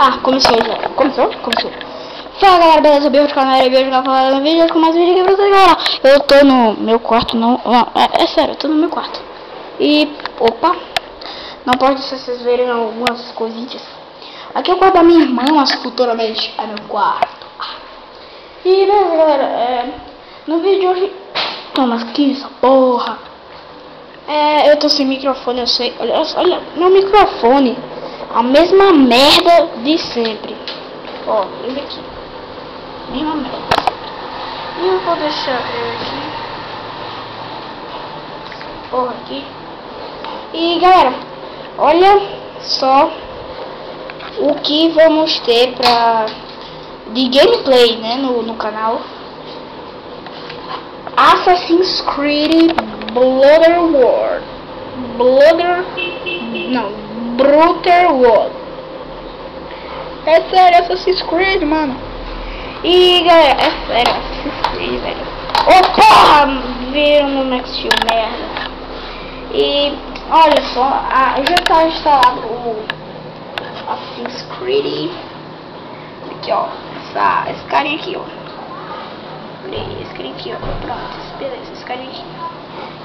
Ah, começou já. Começou? Fala galera, beleza? Beijo no canal e beijo no vídeo com mais vídeo aqui pra vocês, galera. Eu tô no meu quarto, não. É sério, eu tô no meu quarto. E. Opa! Não pode se vocês verem algumas coisinhas. Aqui é o quarto da minha irmã, mas futuramente é meu quarto. E beleza, galera. No vídeo de hoje. Toma aqui essa porra. Eu tô sem microfone, eu sei. Olha meu microfone. A mesma merda de sempre. Ó, ele aqui. Mesma merda. E eu vou deixar ele aqui. Porra aqui. E galera, olha só o que vamos ter de gameplay, né, no canal. Assassin's Creed Brother World. É sério, Assassin's Creed, mano. E galera, é sério, Assassin's Creed, velho. Oh porra, viram no Max Steel, merda. E olha só, já tá instalado o Assassin's Creed. Aqui ó, esse carinha aqui ó. Esse carinha aqui ó, pronto, beleza, esse carinha aqui.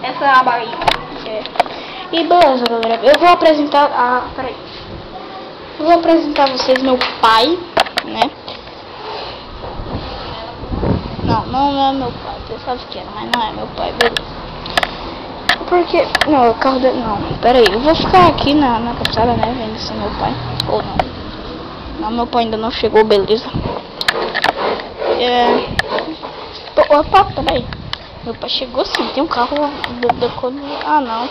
Essa é a barriga. E beleza galera, eu vou apresentar, peraí. Eu vou apresentar a vocês meu pai, né? Não é meu pai, você sabe que era, mas não é meu pai, beleza. Porque, não, o carro dele, não, pera aí, eu vou ficar aqui na calçada, né, vendo se é meu pai, ou não. Não, meu pai ainda não chegou, beleza. Opa, pera aí. Meu pai chegou sim, tem um carro ah não,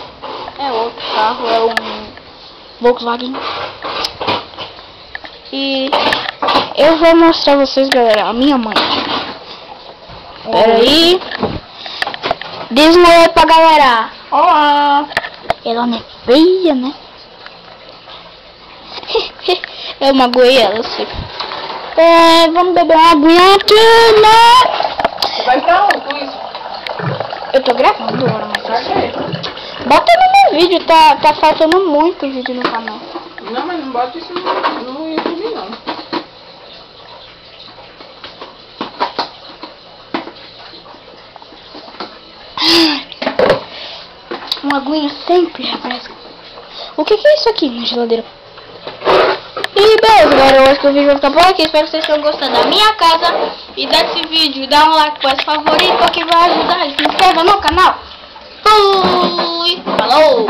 é outro carro, é um Volkswagen. E eu vou mostrar a vocês, galera, a minha mãe. Pera aí. Diz um oi pra galera. Olá. Ela não é feia, né? Eu magoei ela, eu sei. Vamos beber uma aguinha aqui, né? Você vai pra onde com isso? Eu tô gravando agora, mas bota no meu vídeo, tá faltando muito vídeo no canal. Não, mas não bota isso no YouTube não. Uma aguinha sempre, rapaz. O que é isso aqui na geladeira? E beleza, galera, eu acho que o vídeo vai ficar por aqui. Espero que vocês tenham gostado da minha casa e desse vídeo. Dá um like, faz favorito, que vai ajudar. Se inscreva no canal. Fui! Falou!